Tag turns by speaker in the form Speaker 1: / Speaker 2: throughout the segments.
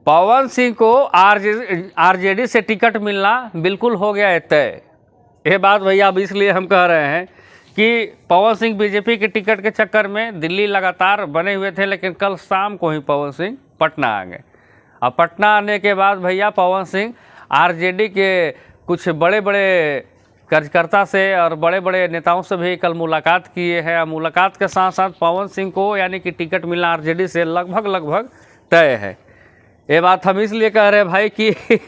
Speaker 1: पवन सिंह को आरजेडी से टिकट मिलना बिल्कुल हो गया है तय। ये बात भैया अब इसलिए हम कह रहे हैं कि पवन सिंह बीजेपी के टिकट के चक्कर में दिल्ली लगातार बने हुए थे, लेकिन कल शाम को ही पवन सिंह पटना आ गए। अब पटना आने के बाद भैया पवन सिंह आरजेडी के कुछ बड़े बड़े कार्यकर्ता से और बड़े बड़े नेताओं से भी कल मुलाकात किए हैं। और मुलाकात के साथ साथ पवन सिंह को यानी कि टिकट मिलना आरजेडी से लगभग तय है। ये बात हम इसलिए कह रहे हैं भाई कि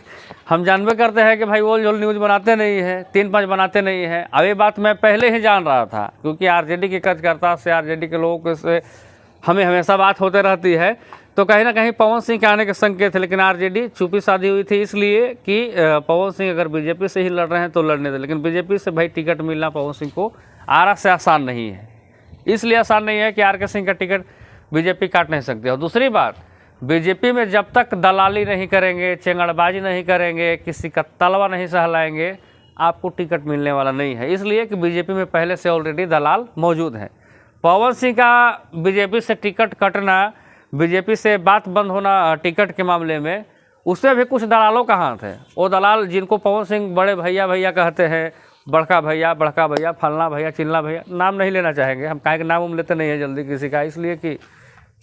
Speaker 1: हम जानबे करते हैं कि भाई वो जो न्यूज़ बनाते नहीं है, 3-5 बनाते नहीं है। अब ये बात मैं पहले ही जान रहा था, क्योंकि आरजेडी के कार्यकर्ता से, आरजेडी के लोगों से हमें हमेशा बात होते रहती है। तो कहीं ना कहीं पवन सिंह के आने के संकेत थे, लेकिन आरजेडी चुप्पी साधी हुई थी, इसलिए कि पवन सिंह अगर बीजेपी से ही लड़ रहे हैं तो लड़ने दें। लेकिन बीजेपी से भाई टिकट मिलना पवन सिंह को आरा से आसान नहीं है। इसलिए आसान नहीं है कि आर.के. सिंह का टिकट बीजेपी काट नहीं सकती। और दूसरी बात, बीजेपी में जब तक दलाली नहीं करेंगे, चेंगड़बाजी नहीं करेंगे, किसी का तलवा नहीं सहलाएंगे, आपको टिकट मिलने वाला नहीं है। इसलिए कि बीजेपी में पहले से ऑलरेडी दलाल मौजूद हैं। पवन सिंह का बीजेपी से टिकट कटना, बीजेपी से बात बंद होना टिकट के मामले में, उसमें भी कुछ दलालों का हाथ है। वो दलाल जिनको पवन सिंह बड़े भैया भैया कहते हैं, बड़का भैया, फलना भैया, चिल्ला भैया, नाम नहीं लेना चाहेंगे हम, काहे के नाम लेते नहीं हैं जल्दी किसी का, इसलिए कि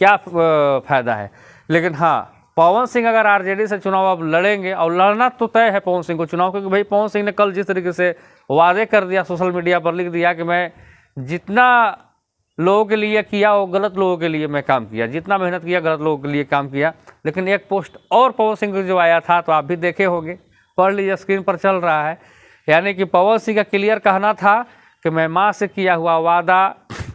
Speaker 1: क्या फ़ायदा है। लेकिन हाँ, पवन सिंह अगर आरजेडी से चुनाव अब लड़ेंगे, और लड़ना तो तय है पवन सिंह को चुनाव, क्योंकि भाई पवन सिंह ने कल जिस तरीके से वादे कर दिया, सोशल मीडिया पर लिख दिया कि मैं जितना लोगों के लिए किया वो गलत लोगों के लिए मैं काम किया, जितना मेहनत किया गलत लोगों के लिए काम किया। लेकिन एक पोस्ट और पवन सिंह को जो आया था, तो आप भी देखे होंगे, पढ़ लीजिए, स्क्रीन पर चल रहा है। यानी कि पवन सिंह का क्लियर कहना था कि मैं माँ से किया हुआ वादा,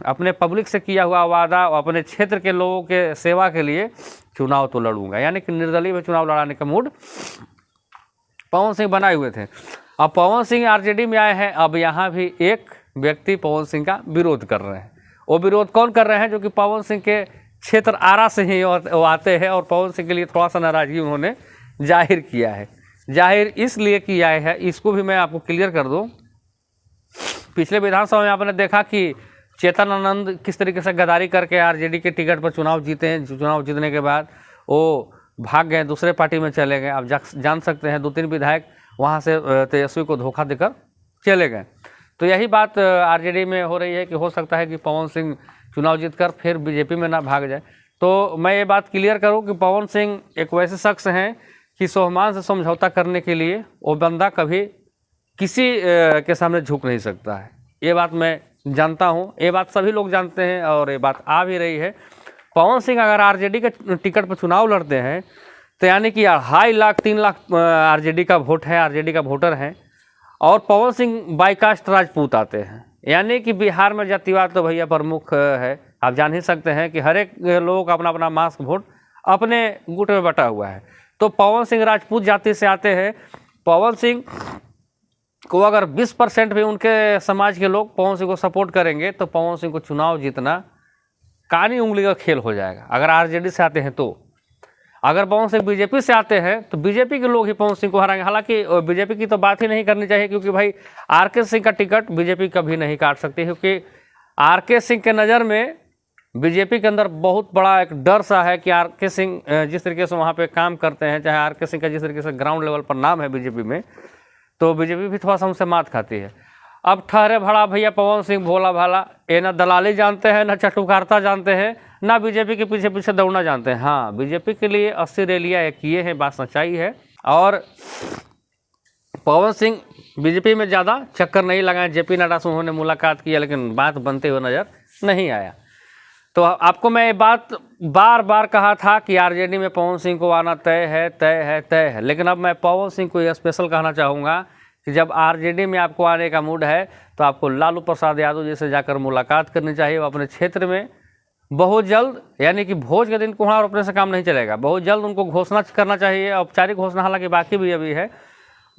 Speaker 1: अपने पब्लिक से किया हुआ वादा और अपने क्षेत्र के लोगों के सेवा के लिए चुनाव तो लड़ूंगा। यानी कि निर्दलीय में चुनाव लड़ाने का मूड पवन सिंह बनाए हुए थे। अब पवन सिंह आरजेडी में आए हैं, अब यहाँ भी एक व्यक्ति पवन सिंह का विरोध कर रहे हैं। वो विरोध कौन कर रहे हैं? जो कि पवन सिंह के क्षेत्र आरा से ही वो आते हैं, और पवन सिंह के लिए थोड़ा सा नाराजगी उन्होंने जाहिर किया है। जाहिर इसलिए किया है, इसको भी मैं आपको क्लियर कर दूँ। पिछले विधानसभा में आपने देखा कि चेतन आनंद किस तरीके से गद्दारी करके आरजेडी के टिकट पर चुनाव जीते हैं। चुनाव जीतने के बाद वो भाग गए, दूसरे पार्टी में चले गए। आप जान सकते हैं 2-3 विधायक वहाँ से तेजस्वी को धोखा देकर चले गए। तो यही बात आरजेडी में हो रही है कि हो सकता है कि पवन सिंह चुनाव जीतकर फिर बीजेपी में ना भाग जाए। तो मैं ये बात क्लियर करूँ कि पवन सिंह एक वैसे शख्स हैं कि स्वाभिमान से समझौता करने के लिए वो बंदा कभी किसी के सामने झुक नहीं सकता है। ये बात मैं जानता हूँ, ये बात सभी लोग जानते हैं, और ये बात आ भी रही है। पवन सिंह अगर आरजेडी के टिकट पर चुनाव लड़ते हैं, तो यानी कि 2.5 लाख 3 लाख आरजेडी का वोट है, आरजेडी का वोटर है, और पवन सिंह बाईकास्ट राजपूत आते हैं। यानी कि बिहार में जातिवाद तो भैया प्रमुख है। आप जान ही सकते हैं कि हर एक लोगों का अपना अपना मास्क वोट अपने गुट में बटा हुआ है। तो पवन सिंह राजपूत जाति से आते हैं। पवन सिंह को अगर 20% भी उनके समाज के लोग पवन सिंह को सपोर्ट करेंगे, तो पवन सिंह को चुनाव जीतना कानी उंगली का खेल हो जाएगा। अगर आरजेडी से आते हैं तो, अगर पवन सिंह बीजेपी से आते हैं तो बीजेपी के लोग ही पवन सिंह को हराएंगे। हालांकि बीजेपी की तो बात ही नहीं करनी चाहिए, क्योंकि भाई आर.के. सिंह का टिकट बीजेपी कभी नहीं काट सकती, क्योंकि आर.के. सिंह के नज़र में बीजेपी के अंदर बहुत बड़ा एक डर सा है कि आर.के. सिंह जिस तरीके से वहाँ पे काम करते हैं, चाहे आर.के. सिंह का जिस तरीके से ग्राउंड लेवल पर नाम है बीजेपी में, तो बीजेपी भी थोड़ा सा उनसे मात खाती है। अब ठहरे भड़ा भैया पवन सिंह भोला भाला, ये ना दलाली जानते हैं, ना चटुकारता जानते हैं, ना बीजेपी के पीछे पीछे दौड़ना जानते हैं। हाँ, बीजेपी के लिए 80 रैलियाँ किए हैं, बात सच्चाई है। और पवन सिंह बीजेपी में ज़्यादा चक्कर नहीं लगाए। जेपी नड्डा से उन्होंने मुलाकात की, लेकिन बात बनते हुए नज़र नहीं आया। तो आपको मैं ये बात बार बार कहा था कि आरजेडी में पवन सिंह को आना तय है। लेकिन अब मैं पवन सिंह को ये स्पेशल कहना चाहूँगा कि जब आरजेडी में आपको आने का मूड है, तो आपको लालू प्रसाद यादव जी से जाकर मुलाकात करनी चाहिए। वो अपने क्षेत्र में बहुत जल्द, यानी कि भोज के दिन कुम्हार अपने से काम नहीं चलेगा, बहुत जल्द उनको घोषणा करना चाहिए। औपचारिक घोषणा हालांकि बाकी भी अभी है,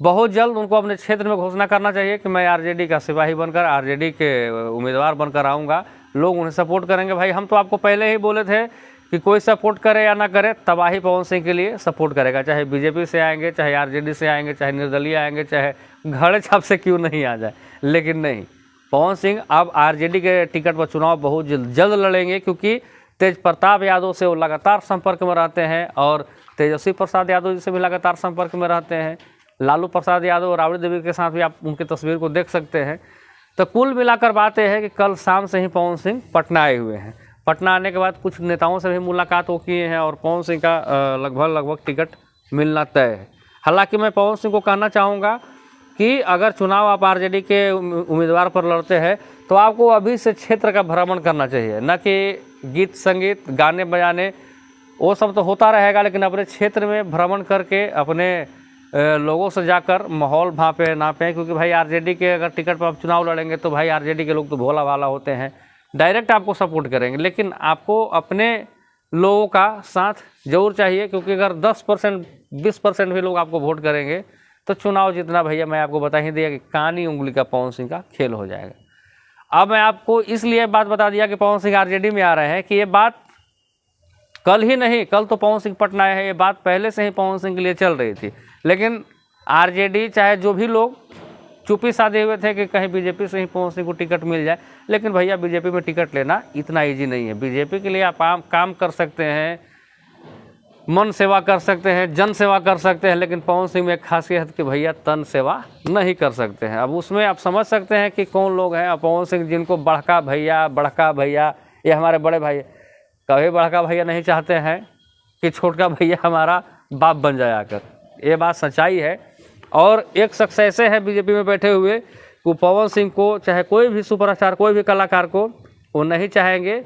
Speaker 1: बहुत जल्द उनको अपने क्षेत्र में घोषणा करना चाहिए कि मैं आरजेडी का सिपाही बनकर, आरजेडी के उम्मीदवार बनकर आऊँगा, लोग उन्हें सपोर्ट करेंगे। भाई हम तो आपको पहले ही बोले थे कि कोई सपोर्ट करे या ना करे, तबाही पवन सिंह के लिए सपोर्ट करेगा, चाहे बीजेपी से आएंगे, चाहे आरजेडी से आएंगे, चाहे निर्दलीय आएंगे, चाहे घड़े छाप से क्यों नहीं आ जाए। लेकिन नहीं, पवन सिंह अब आरजेडी के टिकट पर चुनाव बहुत जल्द लड़ेंगे, क्योंकि तेज प्रताप यादव से वो लगातार संपर्क में रहते हैं, और तेजस्वी प्रसाद यादव जी से भी लगातार संपर्क में रहते हैं, लालू प्रसाद यादव और राबड़ी देवी के साथ भी आप उनकी तस्वीर को देख सकते हैं। तो कुल मिलाकर बात यह है कि कल शाम से ही पवन सिंह पटना आए हुए हैं। पटना आने के बाद कुछ नेताओं से भी मुलाकात हो किए हैं और पवन सिंह का लगभग टिकट मिलना तय है। हालांकि मैं पवन सिंह को कहना चाहूँगा कि अगर चुनाव आप आरजेडी के उम्मीदवार पर लड़ते हैं तो आपको अभी से क्षेत्र का भ्रमण करना चाहिए, न कि गीत संगीत गाने बजाने वो सब तो होता रहेगा, लेकिन अपने क्षेत्र में भ्रमण करके अपने लोगों से जाकर माहौल भापे नापें। क्योंकि भाई आरजेडी के अगर टिकट पर आप चुनाव लड़ेंगे तो भाई आरजेडी के लोग तो भोला भाला होते हैं, डायरेक्ट आपको सपोर्ट करेंगे, लेकिन आपको अपने लोगों का साथ जरूर चाहिए। क्योंकि अगर 10% 20% भी लोग आपको वोट करेंगे तो चुनाव जितना भैया मैं आपको बता ही दिया कि कानी उंगली का पवन सिंह का खेल हो जाएगा। अब मैं आपको इसलिए बात बता दिया कि पवन सिंह आरजेडी में आ रहे हैं कि ये बात कल ही नहीं, कल तो पवन सिंह पटना आए हैं, ये बात पहले से ही पवन सिंह के लिए चल रही थी। लेकिन आरजेडी चाहे जो भी लोग चुप्पी साधे हुए थे कि कहीं बीजेपी से ही पवन सिंह को टिकट मिल जाए, लेकिन भैया बीजेपी में टिकट लेना इतना ईजी नहीं है। बीजेपी के लिए आप काम कर सकते हैं, मन सेवा कर सकते हैं, जन सेवा कर सकते हैं, लेकिन पवन सिंह में एक खासियत कि भैया तन सेवा नहीं कर सकते हैं। अब उसमें आप समझ सकते हैं कि कौन लोग हैं। पवन सिंह जिनको बड़का भैया ये हमारे बड़े भाई, कभी बड़का भैया नहीं चाहते हैं कि छोटका भैया हमारा बाप बन जाए आकर, ये बात सच्चाई है। और एक शख्स ऐसे हैं बीजेपी में बैठे हुए वो पवन सिंह को, चाहे कोई भी सुपरस्टार कोई भी कलाकार को, वो नहीं चाहेंगे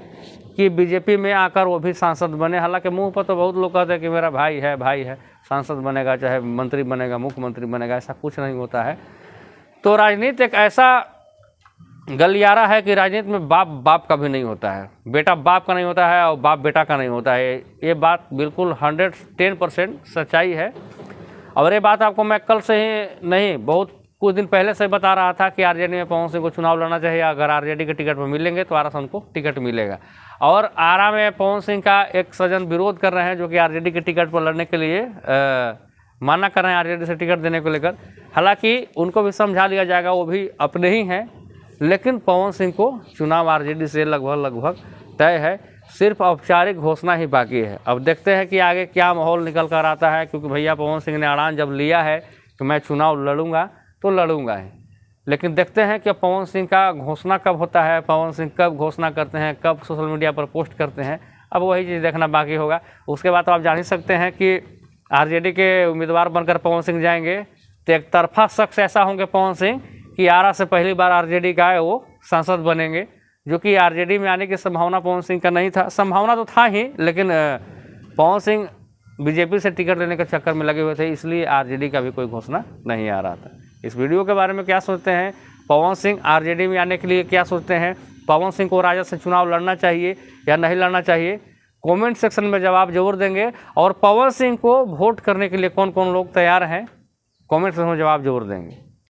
Speaker 1: कि बीजेपी में आकर वो भी सांसद बने। हालांकि मुंह पर तो बहुत लोग कहते हैं कि मेरा भाई है सांसद बनेगा, चाहे मंत्री बनेगा, मुख्यमंत्री बनेगा, ऐसा कुछ नहीं होता है। तो राजनीति एक ऐसा गलियारा है कि राजनीति में बाप का भी नहीं होता है, बेटा बाप का नहीं होता है और बाप बेटा का नहीं होता है। ये बात बिल्कुल 110% सच्चाई है। और ये बात आपको मैं कल से ही नहीं, बहुत कुछ दिन पहले से बता रहा था कि आरजेडी में पवन सिंह को चुनाव लड़ना चाहिए। अगर आरजेडी के टिकट पर मिलेंगे तो आरा से उनको टिकट मिलेगा। और आरा में पवन सिंह का एक सज्जन विरोध कर रहे हैं जो कि आरजेडी के टिकट पर लड़ने के लिए माना कर रहे हैं आरजेडी से टिकट देने को लेकर। हालांकि उनको भी समझा लिया जाएगा, वो भी अपने ही हैं, लेकिन पवन सिंह को चुनाव आरजेडी से लगभग तय है। सिर्फ औपचारिक घोषणा ही बाकी है। अब देखते हैं कि आगे क्या माहौल निकल कर आता है। क्योंकि भैया पवन सिंह ने ऐलान जब लिया है कि मैं चुनाव लड़ूंगा तो लड़ूंगा ही, लेकिन देखते हैं कि पवन सिंह का घोषणा कब होता है, पवन सिंह कब घोषणा करते हैं, कब सोशल मीडिया पर पोस्ट करते हैं, अब वही चीज़ देखना बाकी होगा। उसके बाद तो आप जान ही सकते हैं कि आरजेडी के उम्मीदवार बनकर पवन सिंह जाएंगे तो एक तरफा शख्स ऐसा होंगे पवन सिंह कि आरा से पहली बार आरजेडी का है वो सांसद बनेंगे, जो कि आरजेडी में आने की संभावना पवन सिंह का नहीं था। संभावना तो था ही, लेकिन पवन सिंह बीजेपी से टिकट लेने के चक्कर में लगे हुए थे, इसलिए आरजेडी का भी कोई घोषणा नहीं आ रहा था। इस वीडियो के बारे में क्या सोचते हैं? पवन सिंह आरजेडी में आने के लिए क्या सोचते हैं? पवन सिंह को राजद से चुनाव लड़ना चाहिए या नहीं लड़ना चाहिए? कमेंट सेक्शन में जवाब जरूर देंगे। और पवन सिंह को वोट करने के लिए कौन कौन लोग तैयार हैं, कमेंट सेक्शन में जवाब जरूर देंगे।